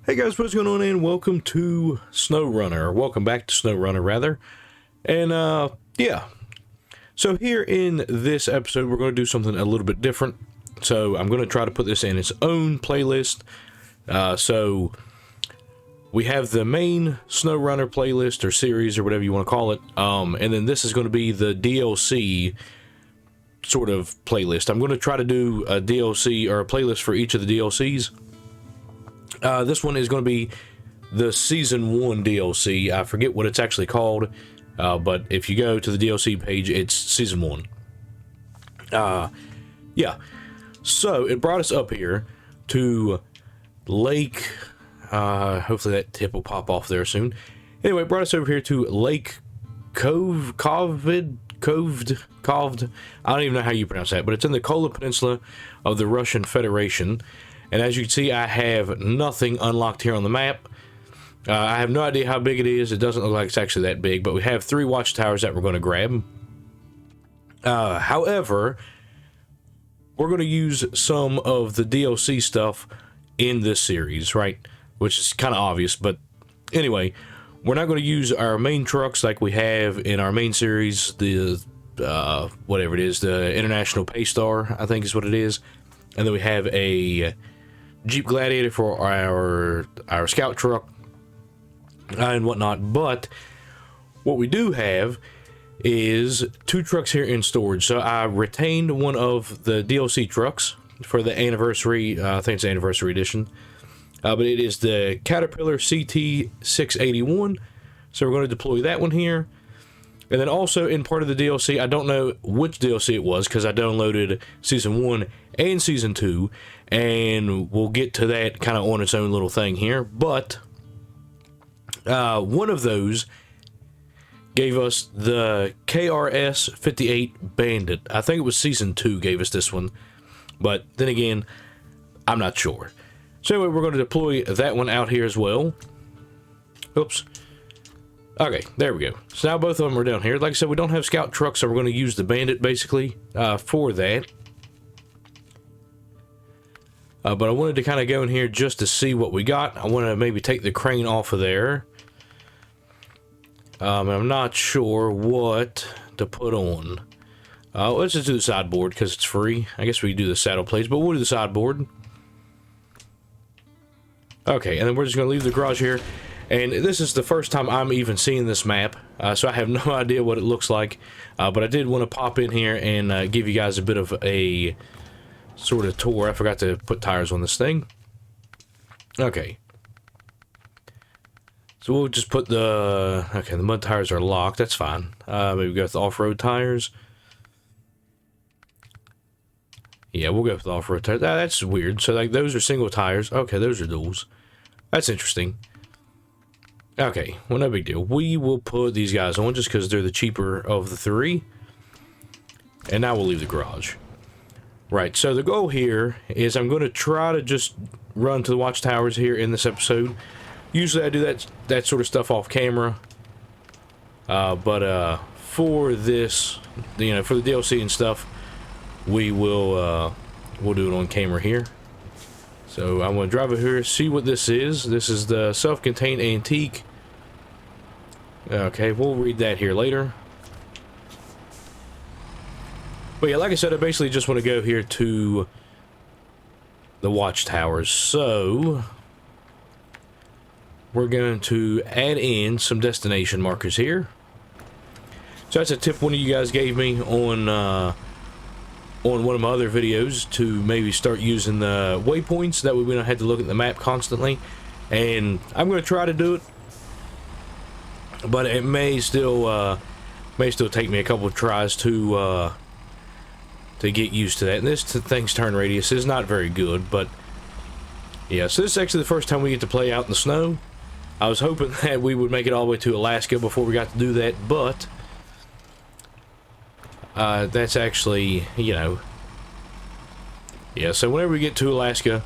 Hey guys, what's going on, and welcome to SnowRunner, or welcome back to SnowRunner rather. And yeah, so here in this episode we're going to do something a little bit different. So I'm going to try to put this in its own playlist. So we have the main SnowRunner playlist or series or whatever you want to call it, and then this is going to be the DLC sort of playlist. I'm going to try to do a DLC or a playlist for each of the DLCs. This one is going to be the Season 1 DLC. I forget what it's actually called, but if you go to the DLC page, it's Season 1. Yeah. So, it brought us up here to Lake... hopefully that tip will pop off there soon. Anyway, it brought us over here to Lake Coved. I don't even know how you pronounce that, but it's in the Kola Peninsula of the Russian Federation. And as you can see, I have nothing unlocked here on the map. I have no idea how big it is. It doesn't look like it's actually that big, but we have 3 watchtowers that we're going to grab. However, we're going to use some of the DLC stuff in this series, right? Which is kind of obvious, but anyway, we're not going to use our main trucks like we have in our main series, the, whatever it is, the International Paystar, I think is what it is. And then we have a Jeep Gladiator for our scout truck and whatnot. But what we do have is 2 trucks here in storage. So I retained one of the DLC trucks for the anniversary, I think it's the anniversary edition, but it is the Caterpillar CT681. So we're going to deploy that one here. And then also in part of the DLC, I don't know which DLC it was because I downloaded Season 1 and Season 2, and we'll get to that kind of on its own little thing here. But one of those gave us the KRS-58 Bandit. I think it was Season 2 gave us this one, but then again, I'm not sure. So anyway, we're going to deploy that one out here as well. Oops. Okay, there we go. So now both of them are down here. Like I said, we don't have scout trucks, so we're going to use the Bandit, basically, for that. But I wanted to kind of go in here just to see what we got. I want to maybe take the crane off of there. I'm not sure what to put on. Let's just do the sideboard, because it's free. I guess we can do the saddle plates, but we'll do the sideboard. Okay, and then we're just going to leave the garage here. And this is the first time I'm even seeing this map, so I have no idea what it looks like. But I did want to pop in here and give you guys a bit of a sort of tour. I forgot to put tires on this thing. Okay. So we'll just put the... Okay, the mud tires are locked. That's fine. Maybe go with the off-road tires. Yeah, we'll go with the off-road tires. That's weird. So like those are single tires. Okay, those are duals. That's interesting. Okay, well, no big deal. We will put these guys on just because they're the cheaper of the 3. And now we'll leave the garage. Right, so the goal here is I'm going to try to just run to the watchtowers here in this episode. Usually I do that sort of stuff off camera. But for this, you know, for the DLC and stuff, we will we'll do it on camera here. So I'm going to drive over here, see what this is. This is the self-contained antique. Okay, we'll read that here later. But yeah, like I said, I basically just want to go here to the watchtowers. So we're going to add in some destination markers here. So that's a tip one of you guys gave me on one of my other videos, to maybe start using the waypoints. That way we don't have to look at the map constantly. And I'm going to try to do it, but it may still take me a couple of tries to get used to that. And this thing's turn radius is not very good, but yeah. So this is actually the first time we get to play out in the snow. I was hoping that we would make it all the way to Alaska before we got to do that, but that's actually, you know, yeah. So whenever we get to Alaska,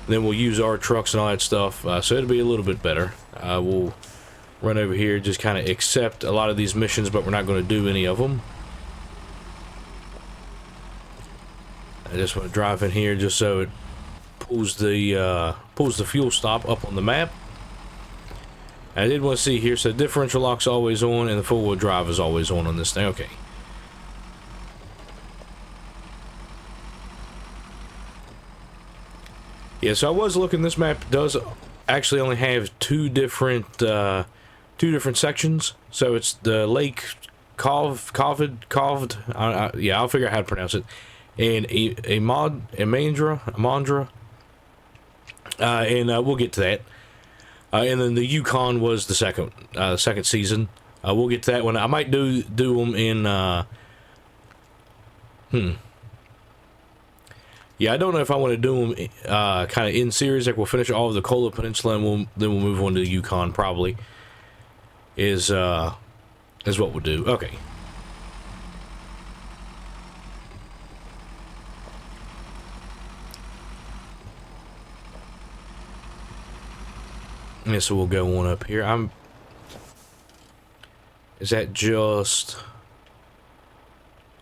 then we'll use our trucks and all that stuff. So it'll be a little bit better. We'll run over here, just kind of accept a lot of these missions, but we're not going to do any of them. I just want to drive in here just so it pulls pulls the fuel stop up on the map. I did want to see here, so differential lock's always on, and the four-wheel drive is always on this thing. Okay. Yeah, so I was looking. This map does actually only have two different sections. So it's the Lake Coved. Yeah, I'll figure out how to pronounce it. And Amandra. And we'll get to that. And then the Yukon was the second season. We'll get to that one. I might do them in. Yeah, I don't know if I want to do them kind of in series. Like we'll finish all of the Kola Peninsula, and then we'll move on to the Yukon. Probably is what we'll do. Okay. Yeah, so we'll go on up here. Is that just...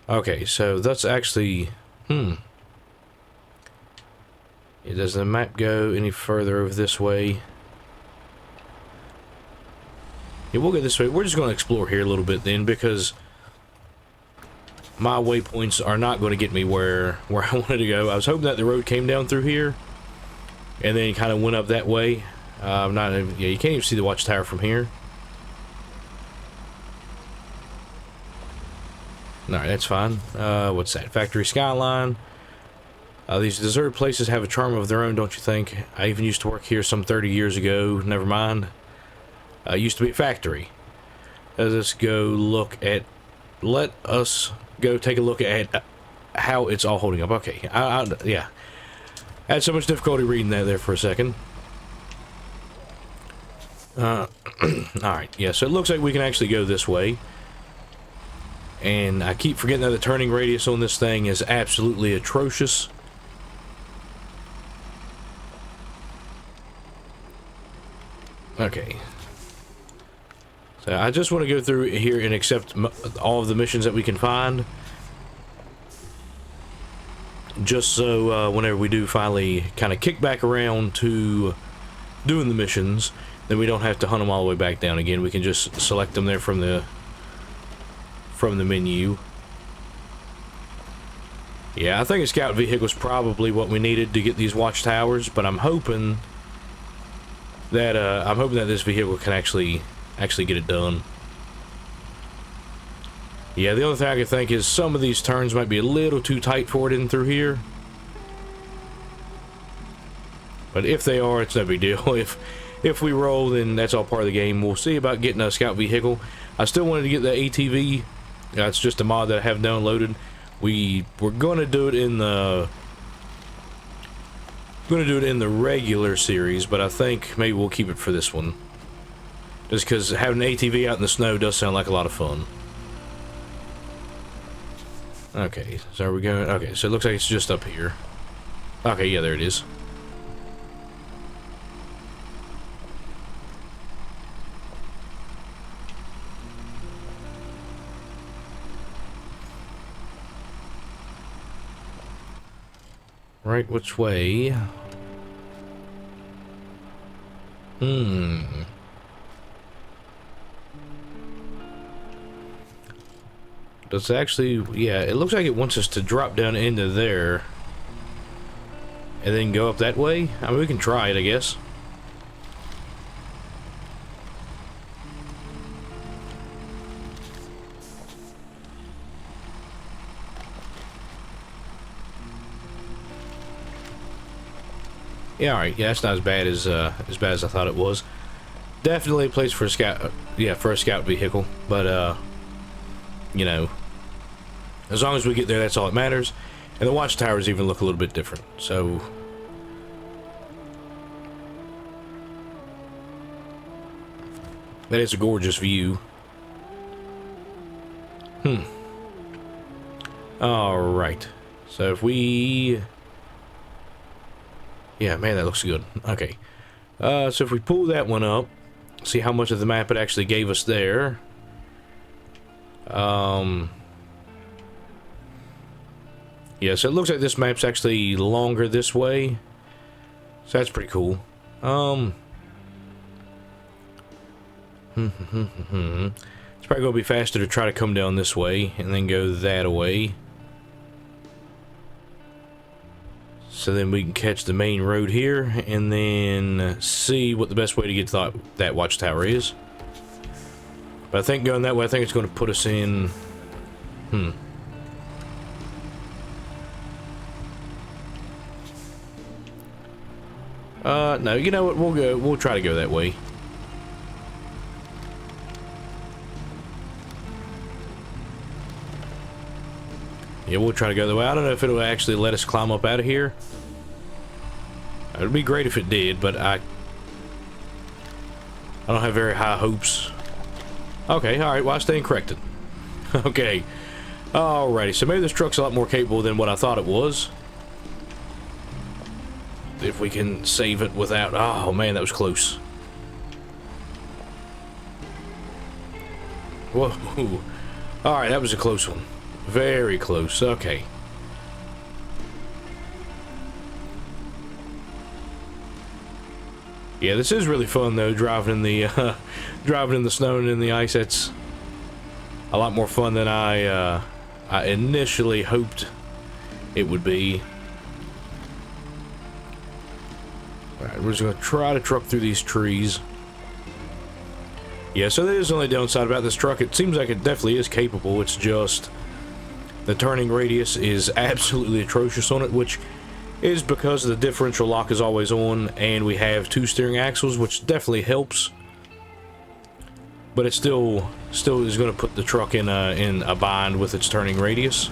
Okay, so that's actually... Does the map go any further over this way? Yeah, we'll go this way. We're just going to explore here a little bit then, because my waypoints are not going to get me where I wanted to go. I was hoping that the road came down through here, and then kind of went up that way. Yeah, you can't even see the Watchtower from here. Alright, that's fine. What's that? Factory Skyline. These deserted places have a charm of their own, don't you think? I even used to work here some 30 years ago. Never mind. I used to be a factory. Let us go look at... Let us go take a look at how it's all holding up. Okay. Yeah. I had so much difficulty reading that there for a second. Alright. Yeah, so it looks like we can actually go this way. And I keep forgetting that the turning radius on this thing is absolutely atrocious. Okay. So I just want to go through here and accept all of the missions that we can find. Just so whenever we do finally kind of kick back around to doing the missions, then we don't have to hunt them all the way back down again. We can just select them there from the menu. Yeah, I think a scout vehicle is probably what we needed to get these watchtowers, but I'm hoping that this vehicle can actually get it done. Yeah, the only thing I can think is some of these turns might be a little too tight for it in through here. But if they are, it's no big deal. If we roll, then that's all part of the game. We'll see about getting a scout vehicle. I still wanted to get the ATV. It's just a mod that I have downloaded. We're going to do it in the regular series, but I think maybe we'll keep it for this one. Just because having an ATV out in the snow does sound like a lot of fun. Okay, so are we going? Okay, so it looks like it's just up here. Okay, yeah, there it is. Right, which way? Does it actually... Yeah, it looks like it wants us to drop down into there. And then go up that way? I mean, we can try it, I guess. Yeah, alright. Yeah, that's not as bad as I thought it was. Definitely a place for a scout. Yeah, for a scout vehicle. But you know, as long as we get there, that's all that matters. And the watchtowers even look a little bit different. So that is a gorgeous view. All right. So if we... Yeah, man, that looks good. Okay. So if we pull that one up, see how much of the map it actually gave us there. Yeah, so it looks like this map's actually longer this way. So that's pretty cool. It's probably gonna be faster to try to come down this way and then go that way. So then we can catch the main road here and then see what the best way to get to that watchtower is. But I think going that way, I think it's going to put us in... No, you know what? We'll try to go that way. Yeah, we'll try to go that way. I don't know if it'll actually let us climb up out of here. It would be great if it did, but I don't have very high hopes. Okay, alright, well I stand corrected. Okay. Alrighty, so maybe this truck's a lot more capable than what I thought it was. If we can save it without... Oh man, that was close. Whoa. Alright, that was a close one. Very close, okay. Yeah, this is really fun though, driving in the driving in the snow and in the ice. That's a lot more fun than I initially hoped it would be. Alright, we're just gonna try to truck through these trees. Yeah, so there's the only downside about this truck. It seems like it definitely is capable. It's just the turning radius is absolutely atrocious on it, which is because the differential lock is always on, and we have 2 steering axles, which definitely helps. But it still is going to put the truck in a bind with its turning radius.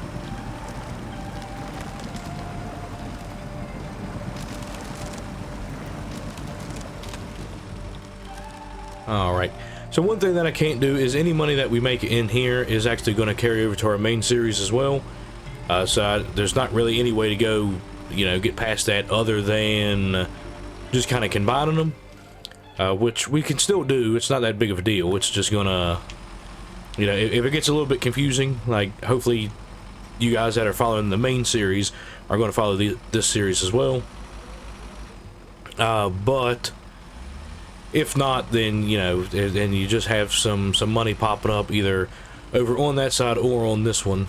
Alright, so one thing that I can't do is any money that we make in here is actually going to carry over to our main series as well. There's not really any way to go, you know, get past that other than just kind of combining them, which we can still do. It's not that big of a deal. It's just gonna, you know, if it gets a little bit confusing, like hopefully you guys that are following the main series are going to follow this series as well. But if not, then, you know, then you just have some money popping up either over on that side or on this one.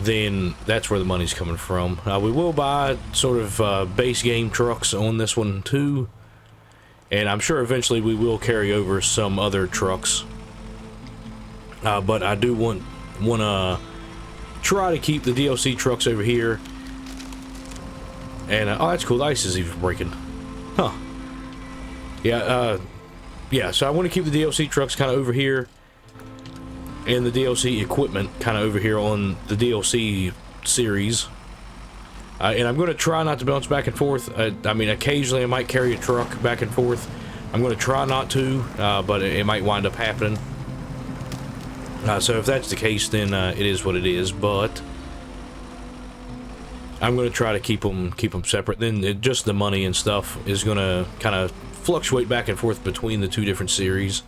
Then that's where the money's coming from. We will buy sort of base game trucks on this one too, and I'm sure eventually we will carry over some other trucks. But I do want to try to keep the DLC trucks over here. And oh, that's cool. The ice is even breaking. Huh. Yeah. Yeah. So I want to keep the DLC trucks kind of over here, and the DLC equipment kind of over here on the DLC series. And I'm going to try not to bounce back and forth. I mean, occasionally I might carry a truck back and forth. I'm going to try not to, but it might wind up happening. So if that's the case, then it is what it is, but I'm going to try to keep them separate. Then just the money and stuff is going to kind of fluctuate back and forth between the 2 different series.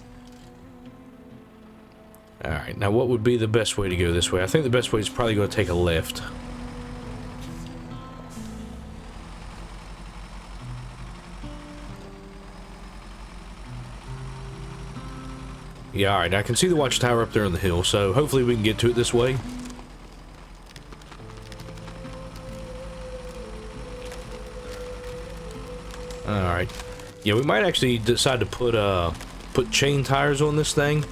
Alright, now what would be the best way to go this way? I think the best way is probably going to take a left. Yeah, alright, I can see the watchtower up there on the hill, so hopefully we can get to it this way. Alright. Yeah, we might actually decide to put chain tires on this thing.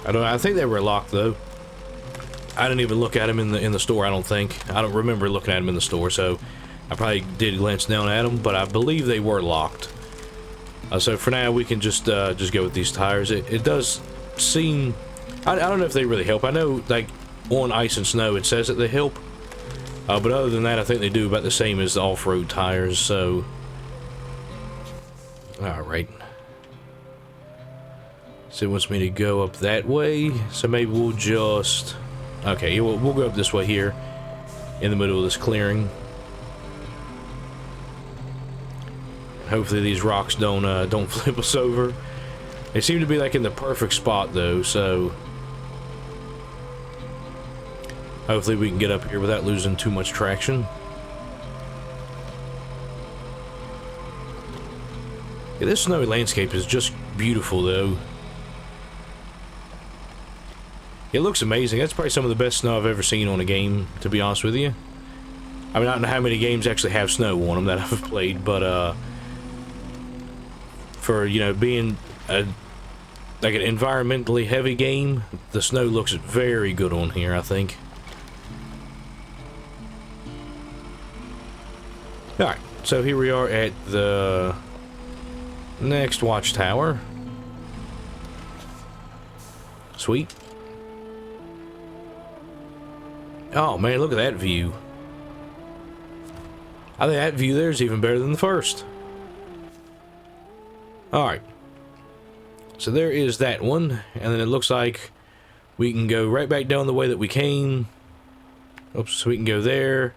I don't know, I think they were locked though. I didn't even look at them in the store, I don't think. I don't remember looking at them in the store, so I probably did glance down at them, but I believe they were locked. So for now, we can just go with these tires. It does seem... I don't know if they really help. I know, like, on ice and snow, it says that they help. But other than that, I think they do about the same as the off-road tires, so... Alright. So it wants me to go up that way, so maybe we'll just... Okay, yeah, we'll go up this way here, in the middle of this clearing. Hopefully these rocks don't flip us over. They seem to be like in the perfect spot though, so hopefully we can get up here without losing too much traction. Yeah, this snowy landscape is just beautiful, though. It looks amazing. That's probably some of the best snow I've ever seen on a game, to be honest with you. I mean, I don't know how many games actually have snow on them that I've played, but, for, you know, being like an environmentally heavy game, the snow looks very good on here, I think. Alright, so here we are at the next watchtower. Sweet. Oh man, look at that view. I think that view there is even better than the first. Alright. So there is that one, and then it looks like we can go right back down the way that we came. Oops, so we can go there,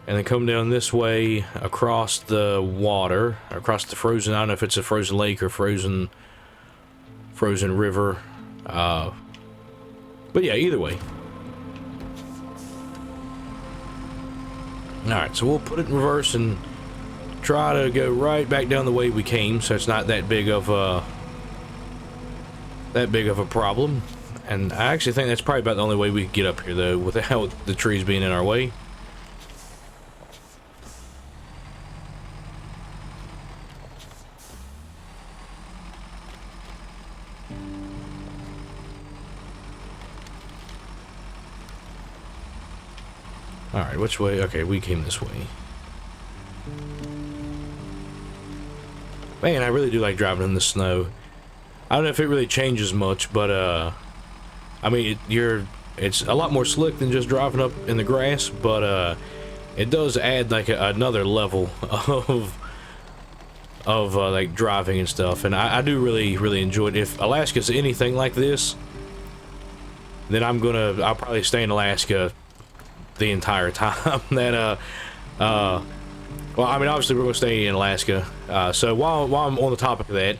and then come down this way across the water, across the frozen, I don't know if it's a frozen lake or frozen river. But yeah, either way. Alright, so we'll put it in reverse and try to go right back down the way we came, so it's not that big of a problem. And I actually think that's probably about the only way we could get up here, though, without the trees being in our way. Alright, which way? Okay, we came this way. Man, I really do like driving in the snow. I don't know if it really changes much, but, I mean, it's a lot more slick than just driving up in the grass, but, it does add, like, another level of like, driving and stuff, and I do really enjoy it. If Alaska's anything like this, then I'll probably stay in Alaska the entire time. That well, I mean, obviously we're gonna stay in Alaska. So while I'm on the topic of that,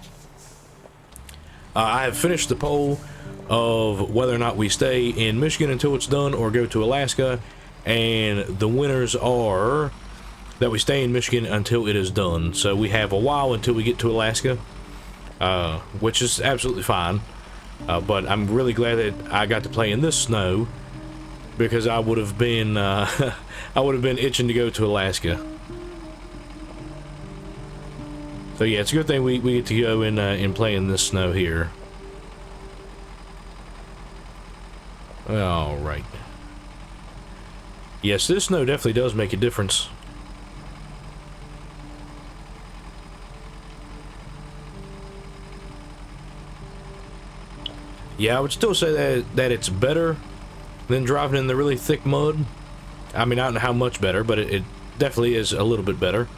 I have finished the poll of whether or not we stay in Michigan until it's done or go to Alaska, and the winners are that we stay in Michigan until it is done. So we have a while until we get to Alaska, which is absolutely fine. But I'm really glad that I got to play in this snow, because I would have been itching to go to Alaska. So yeah, it's a good thing we get to go and play in this snow here. All right. Yes, this snow definitely does make a difference. Yeah, I would still say that it's better than driving in the really thick mud. I mean, I don't know how much better, but it definitely is a little bit better.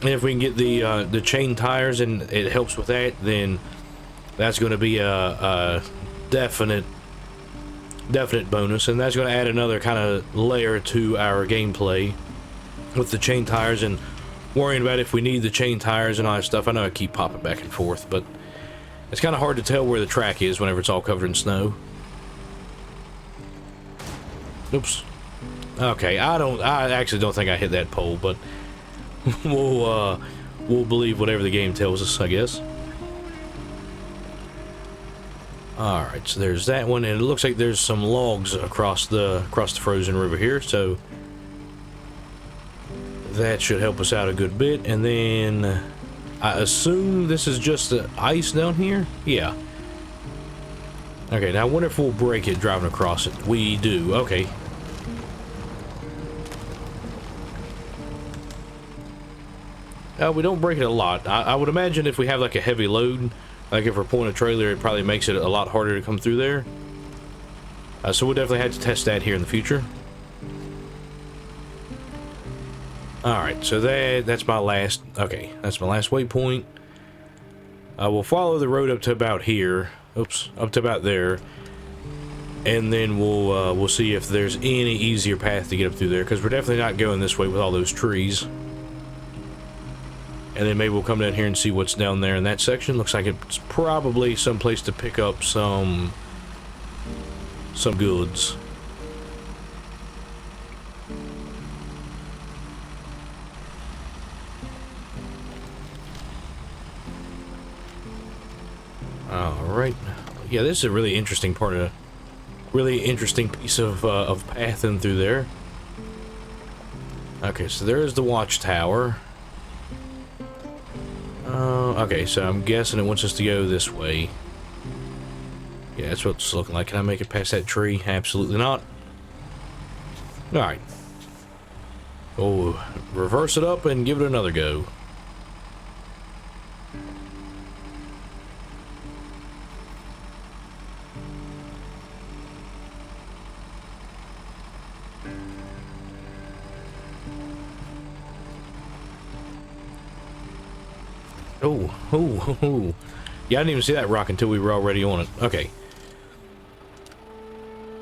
And if we can get the chain tires and it helps with that, then that's going to be a definite bonus, and that's going to add another kind of layer to our gameplay with the chain tires and worrying about if we need the chain tires and all that stuff. I know I keep popping back and forth, but it's kind of hard to tell where the track is whenever it's all covered in snow. Oops. Okay, I actually don't think I hit that pole, but we'll believe whatever the game tells us, I guess. Alright, so there's that one, and it looks like there's some logs across the frozen river here, so that should help us out a good bit. And then I assume this is just the ice down here? Yeah. Okay, now I wonder if we'll break it driving across it. We do, okay. We don't break it a lot. I would imagine if we have like a heavy load, like if we're pulling a trailer, it probably makes it a lot harder to come through there. So we'll definitely have to test that here in the future. Alright, so that's my last, okay, that's my last waypoint. We'll follow the road up to about here. Oops, up to about there. And then we'll see if there's any easier path to get up through there, because we're definitely not going this way with all those trees. And then maybe we'll come down here and see what's down there in that section. Looks like it's probably some place to pick up some goods. Alright. Yeah, this is a really interesting part of... Really interesting piece of pathing through there. Okay, so there's the watchtower. Okay, so I'm guessing it wants us to go this way. Yeah, that's what it's looking like. Can I make it past that tree? Absolutely not. Alright. Oh, reverse it up and give it another go. Oh. Yeah, I didn't even see that rock until we were already on it. Okay.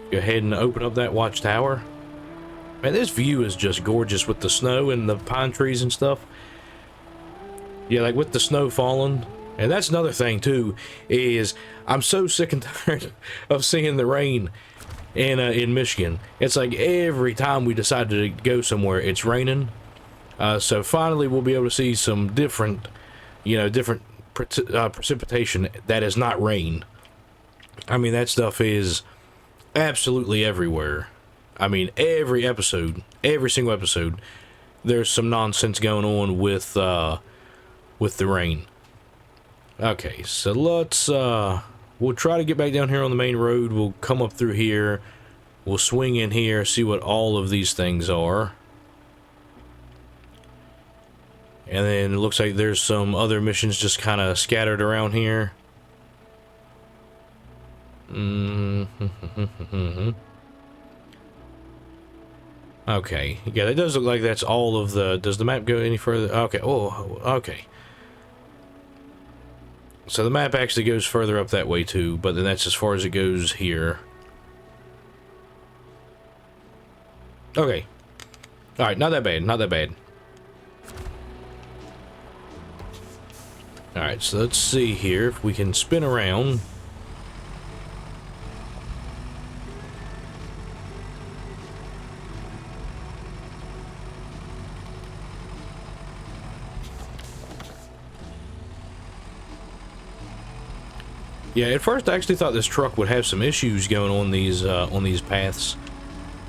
Go ahead and open up that watchtower. Man, this view is just gorgeous with the snow and the pine trees and stuff. Yeah, like with the snow falling. And that's another thing, too, is I'm so sick and tired of seeing the rain in Michigan. It's like every time we decide to go somewhere, it's raining. So finally we'll be able to see some different, different precipitation that is not rain. I mean, that stuff is absolutely everywhere. I mean, every single episode, there's some nonsense going on with the rain. Okay, so let's, we'll try to get back down here on the main road. We'll come up through here. We'll swing in here, see what all of these things are. And then it looks like there's some other missions just kind of scattered around here. Okay, yeah, that does look like that's all of the... Does the map go any further? Okay, oh, okay. So the map actually goes further up that way too, but then that's as far as it goes here. Okay. Alright, not that bad, not that bad. Alright, so let's see here if we can spin around. Yeah, at first I actually thought this truck would have some issues going on these paths,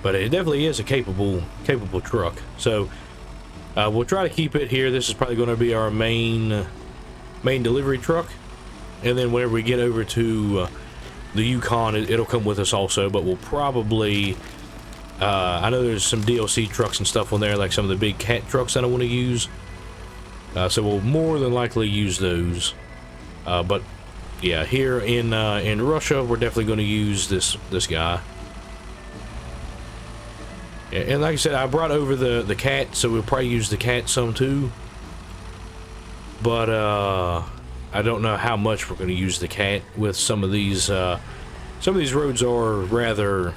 but it definitely is a capable truck. So we'll try to keep it here. This is probably going to be our main delivery truck, and then whenever we get over to the Yukon, it'll come with us also. But we'll probably I know there's some DLC trucks and stuff on there, like some of the big cat trucks that I want to use. So we'll more than likely use those. But yeah, here in Russia, we're definitely going to use this guy. Yeah, and like I said, I brought over the cat, so we'll probably use the cat some too. But I don't know how much we're going to use the cat with some of these. Some of these roads are rather,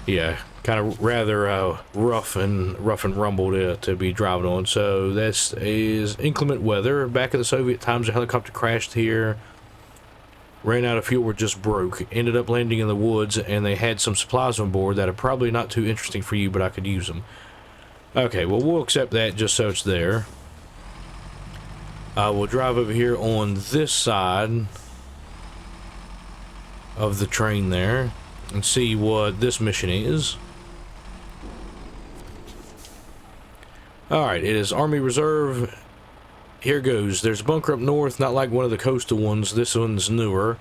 yeah, kind of rather rough and rumble to be driving on. So this is inclement weather. Back in the Soviet times, a helicopter crashed here, ran out of fuel, or just broke, ended up landing in the woods, and they had some supplies on board that are probably not too interesting for you, but I could use them. Okay, well, we'll accept that just so it's there. We'll drive over here on this side of the train there and see what this mission is. Alright, it is Army Reserve. Here goes. There's a bunker up north, not like one of the coastal ones. This one's newer.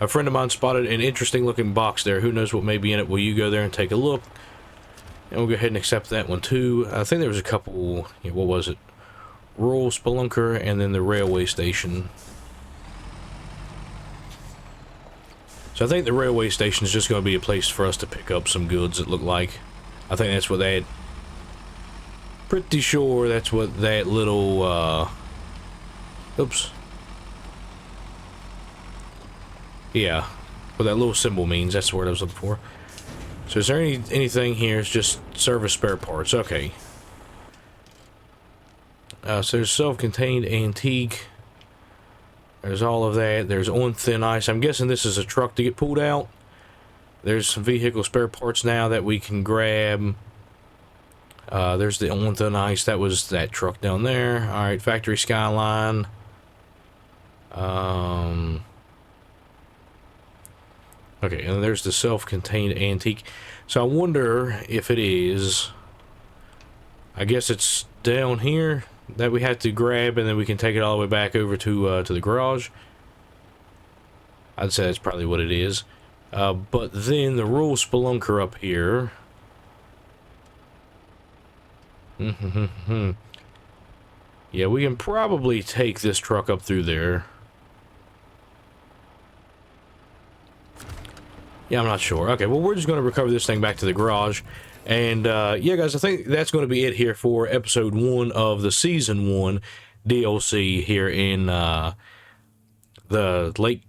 A friend of mine spotted an interesting looking box there. Who knows what may be in it? Will you go there and take a look? And we'll go ahead and accept that one too. I think there was a couple, what was it? Rural Spelunker and then the railway station. So I think the railway station is just going to be a place for us to pick up some goods, it looked like. I think that's what that... Pretty sure that's what that little, oops. Yeah, what that little symbol means, that's the word I was looking for. So is there anything here? It's just service spare parts. Okay. So there's self-contained antique. There's all of that. There's on thin ice. I'm guessing this is a truck to get pulled out. There's some vehicle spare parts now that we can grab. There's the one thing nice. That was that truck down there. All right, factory skyline. Okay, and there's the self-contained antique. So I wonder if it is. I guess it's down here that we have to grab, and then we can take it all the way back over to the garage. I'd say that's probably what it is. But then the rural spelunker up here. Yeah, we can probably take this truck up through there. Yeah, I'm not sure. Okay, well, we're just going to recover this thing back to the garage. And, yeah, guys, I think that's going to be it here for episode 1 of the Season 1 DLC here in, the Lake...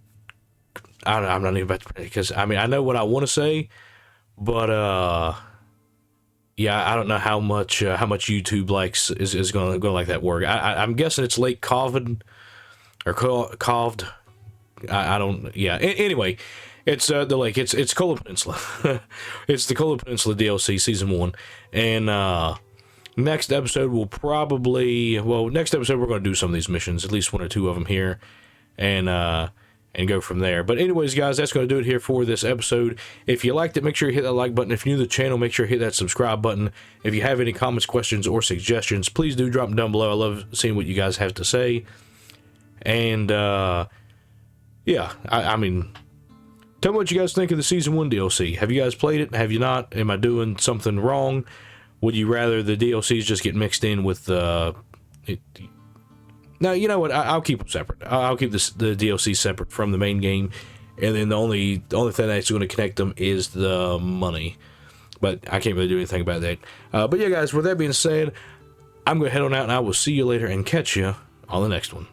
I'm not even about to... Because, I mean, I know what I want to say, but, yeah, I don't know how much YouTube likes is going to like that word. I'm guessing it's Lake Coven, or Coved. I don't... Yeah, anyway... It's the lake. It's Kola Peninsula. It's the Kola Peninsula DLC Season 1. And next episode we'll probably... Well, next episode we're going to do some of these missions. At least 1 or 2 of them here. And go from there. But anyways, guys, that's going to do it here for this episode. If you liked it, make sure you hit that like button. If you're new to the channel, make sure you hit that subscribe button. If you have any comments, questions, or suggestions, please do drop them down below. I love seeing what you guys have to say. And, yeah, I mean... Tell me what you guys think of the Season 1 DLC. Have you guys played it? Have you not? Am I doing something wrong? Would you rather the DLCs just get mixed in with the... No, you know what? I'll keep them separate. I'll keep the DLC separate from the main game. And then the only thing that's going to connect them is the money. But I can't really do anything about that. But yeah, guys, with that being said, I'm going to head on out and I will see you later and catch you on the next one.